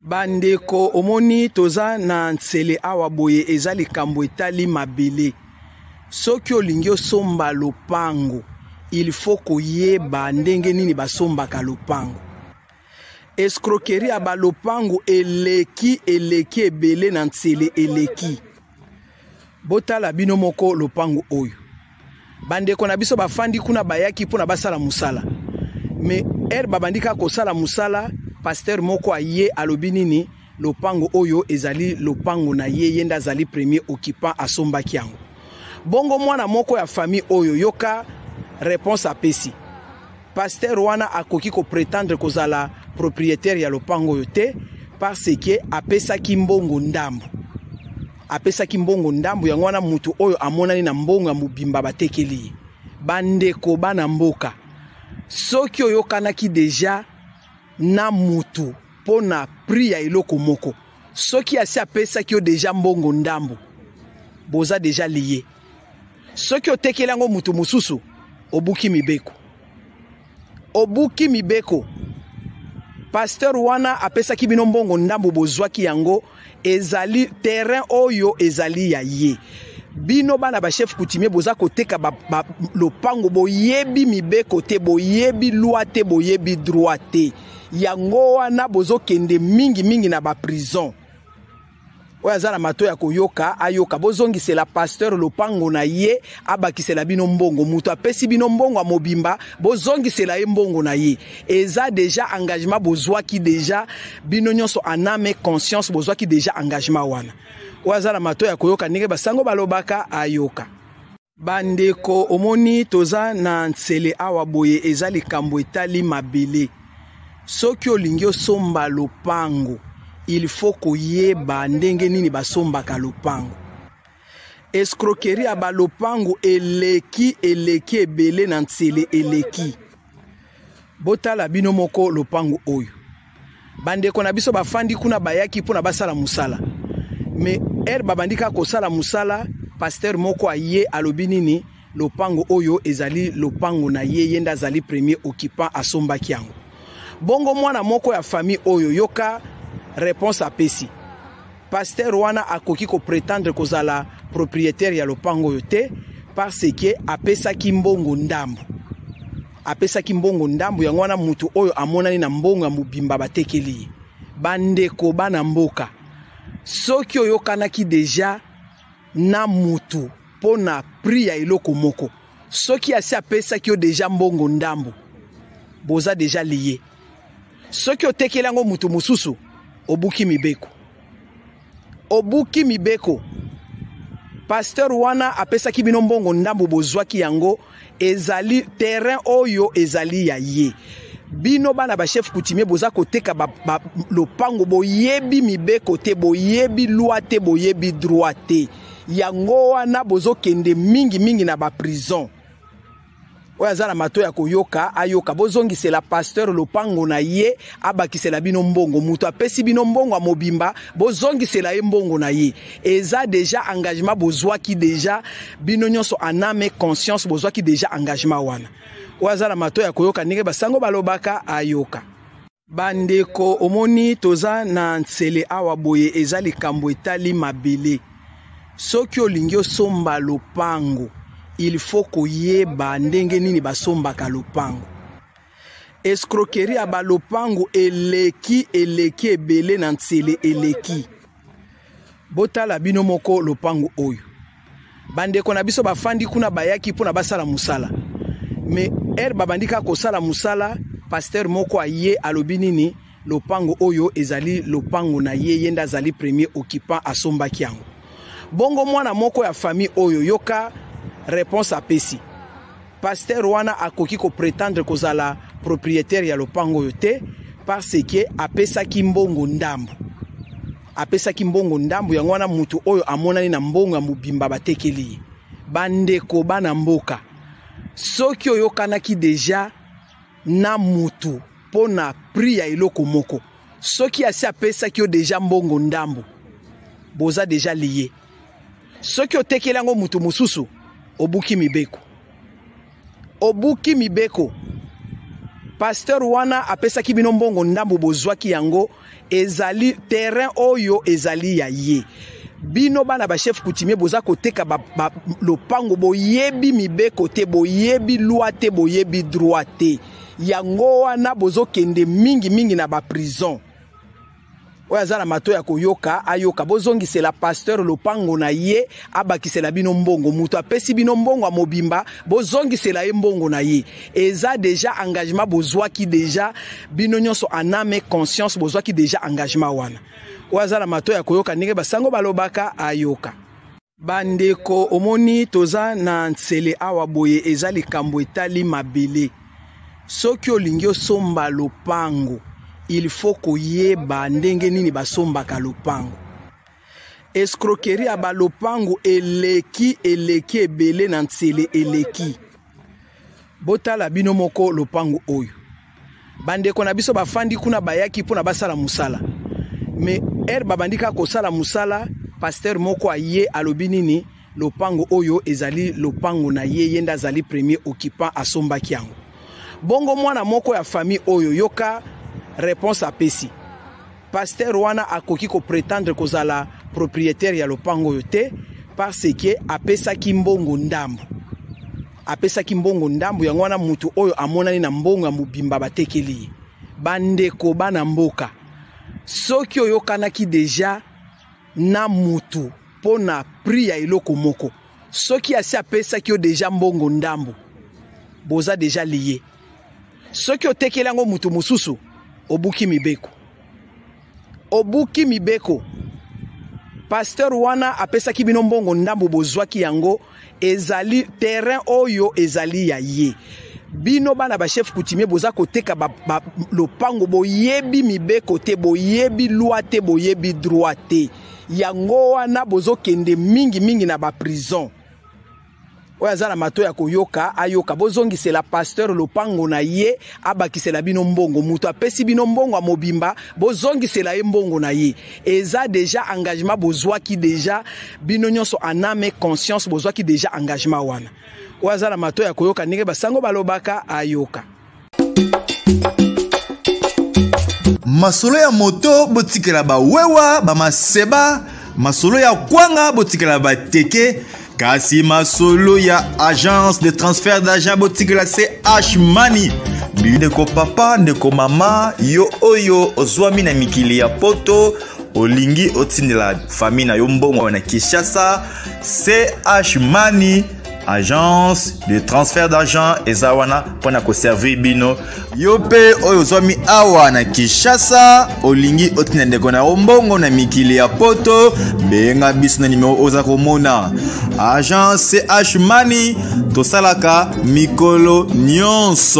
Bandeko omoni toza na ntsele awa boye eza likambo etali mabele. Soki olingi osomba lopango, il faut koyeba ndenge nini basombaka lopango. Escroquerie ya balopango eleki ebele na ntsele eleki. Botala bino moko lopango oyo. Bandeko na biso bafandi kuna bayaki pona basala musala. Me babandika kosala musala, pasteur moko aye alobi nini lopango oyo ezali lopango na ye yenda zali premier occupant asombaki yango. Bongo mwana moko ya famille oyo yoka réponse apesi. Pasteur wana akoki ko prétendre kozala propriétaire ya lopango oyo te parce que apesaki mbongo ndambo. Apesaki mbongo ndambo yango wana mutu oyo amonani na mbongo ya mubimba batekeli. Bandeko bana mboka. Soki oyo kanaki deja na mutu pona pri ya eloko moko. Soki asi apesaki yo deja mbongo ndambo. Boza deja liye. Soki otekeli yango mutu mususu obuki mibeko. Obuki mibeko. Pasteur wana apesaki bino mbongo ndambo bozwaki yango ezali terrain oyo ezali ya ye. Bino bana ba chef coutumier boza koteka lopango boyebi mibeko te, boyebi loi te, boyebi droit te. Yango wana bozo kende mingi na ba prison. Oya zala mato ya koyoka ayoka bozongi c'est la pasteur lopango na ye abakisela bino mbongo mutu apesi bino mbongo a mobimba bozongi c'est la mbongo na ye eza déjà engagement bozwa ki déjà bino nyonso aname conscience bozwa ki déjà engagement wana. Oya zala mato ya koyoka ndenge basango balobaka ayoka. Bandeko omoni toza na ntsele awa boye eza likambo etali mabele. Soki olingi osomba lopango, il faut koyeba ndenge nini basombaka lopango. Escroquerie ya balopango eleki ebele na ntsele eleki. Botala bino moko lopango oyo. Bandeko na biso bafandi kuna bayaki pona basala musala. Me babandika kosala musala, pasteur moko aye alobi nini lopango oyo ezali lopango na ye yenda zali premier occupant asombaki yango. Bongo mwana moko ya famille oyo yoka réponse apesi. Pasteur wana akoki ko prétendre kozala propriétaire ya lopango oyo te parce que apesaki mbongo ndambo. Apesaki mbongo ndambo yango wana mutu oyo amonani na mbongo ya mubimba batekeli. Bandeko bana mboka. Soki oyo kanaki deja na mutu pona pri ya eloko moko. Soki asi apesaki yo deja mbongo ndambo. Boza deja liye. Soki otekeli yango mutu mususu obuki mibeko. Obuki mibeko. Pasteur wana apesaki bino mbongo ndambo bozwaki yango ezali terrain oyo ezali ya ye. Bino bana ba chef coutumier boza koteka lopango boyebi mibeko te, boyebi loi te, boyebi droit te. Yango wana bozo kende mingi na ba prison. Oya zala mato ya koyoka ayoka bozongi c'est la pasteur lopango na ye abakisela bino mbongo mutu apesi bino mbongo a mobimba bozongi c'est la mbongo na ye eza déjà engagement bozwa ki déjà bino nyonso aname conscience bozwa ki déjà engagement wana. Oya zala mato ya koyoka ndenge basango balobaka ayoka. Bandeko omoni toza na ntsele awa boye eza likambo etali mabele. Soki olingi osomba lopango, il faut koyeba ndenge nini basombaka lopango. Escroquerie ya balopango eleki ebele na ntsele eleki. Botala bino moko lopango oyo. Bandeko na biso bafandi kuna bayaki pona basala musala. Me babandika kosala musala, pasteur moko aye alobi nini lopango oyo ezali lopango na ye yenda zali premier occupant asombaki yango. Bongo mwana moko ya famille oyo yoka réponse apesi. Pasteur wana akoki ko prétendre kozala propriétaire ya lopango oyo te parce que apesaki mbongo ndambo. Apesaki mbongo ndambo yango wana mutu oyo amonani na mbongo ya mubimba batekeli. Bandeko bana mboka. Soki oyo kanaki deja na mutu pona pri ya eloko moko. Soki asi apesaki yo deja mbongo ndambo. Boza deja liye. Soki otekeli yango mutu mususu obuki mibeko. Obuki mibeko. pasteur wana apesaki bino mbongo ndambo bozwaki yango ezali terrain oyo ezali ya ye. Bino bana ba chef coutumier boza koteka lopango boyebi mibeko te, boyebi loi te, boyebi droit te. Yango wana bozo kende mingi na ba prison. Oya zala mato ya koyoka ayoka bozongi c'est la pasteur lopango na ye abakisela bino mbongo muto apesi bino mbongo a mobimba bozongi c'est la mbongo na ye. Eza déjà engagement bozwaki déjà bino nyonso aname conscience bozwaki déjà engagement wana. Oya zala mato ya koyoka ndenge basango balobaka ayoka. Bandeko omoni toza na ntsele awa boye eza likambo etali mabele. Soki olingi osomba lopango il faut koyeba ndenge nini basombaka lopango. Escroquerie ya ba lopango eleki ebele na ntsele eleki. Botala bino moko lopango oyo. Bandeko na biso bafandi kuna bayaki pona basala musala. Mais babandika kosala musala, pasteur moko aye alobi nini lopango oyo ezali lopango na ye yenda zali premier occupant asombaki yango. Bongo mwana moko ya famille oyo yoka réponse à Pessi. Pasteur wana akoki ko prétendre kozala propriétaire ya lopango yote parce que apesa kimbongo ndambo. Apesa kimbongo ndambo yango wana mutu oyo amonani na mbongo ya mubimba batekeli. Bandeko bana mboka. Soki oyo kanaki deja na mutu pona prix ya eloko moko. Soki asi apesa ki yo deja mbongo ndambo. Boza deja lié. Soki otekeli yango mutu mususu obuki mibeko. Obuki mibeko. Pasteur wana apesa ki bino mbongo ndambo bozwaki yango ezali terrain oyo ezali ya ye. Bino bana ba chef coutumier boza koteka lopango boyebi mibeko te, boyebi loi te, boyebi droit te. Yango wana bozo kende mingi na ba prison. Oya zala mato ya koyoka ayoka bozongi c'est la pasteur lopango na ye abakisela bino mbongo muto apesi bino mbongo a mobimba bozongi c'est la mbongo na ye. Eza déjà engagement bozwaki déjà bino nyonso aname conscience bozwaki déjà engagement wana. Oya zala mato ya koyoka ndenge basango balobaka ayoka. Masolo ya moto botikela ba wewa ba maseba, masolo ya kwanga botikela ba teke. Kasi masolo ya agence de transfert d'argent botikela CH Money. Ndeko papa, ndeko mama, yo oyo ozwami na mikili ya poto, olingi otindela famille na yo mbongo na Kinshasa, CH Money, agence de transfert d'argent ezawana pona ko servir bino. Yo pe oyo ozwami awa na Kinshasa, olingi otindela ndeko na mbongo na mikili ya poto, benga biso na numéro oza komona. Agence CH Money tosalaka mikolo nyonso.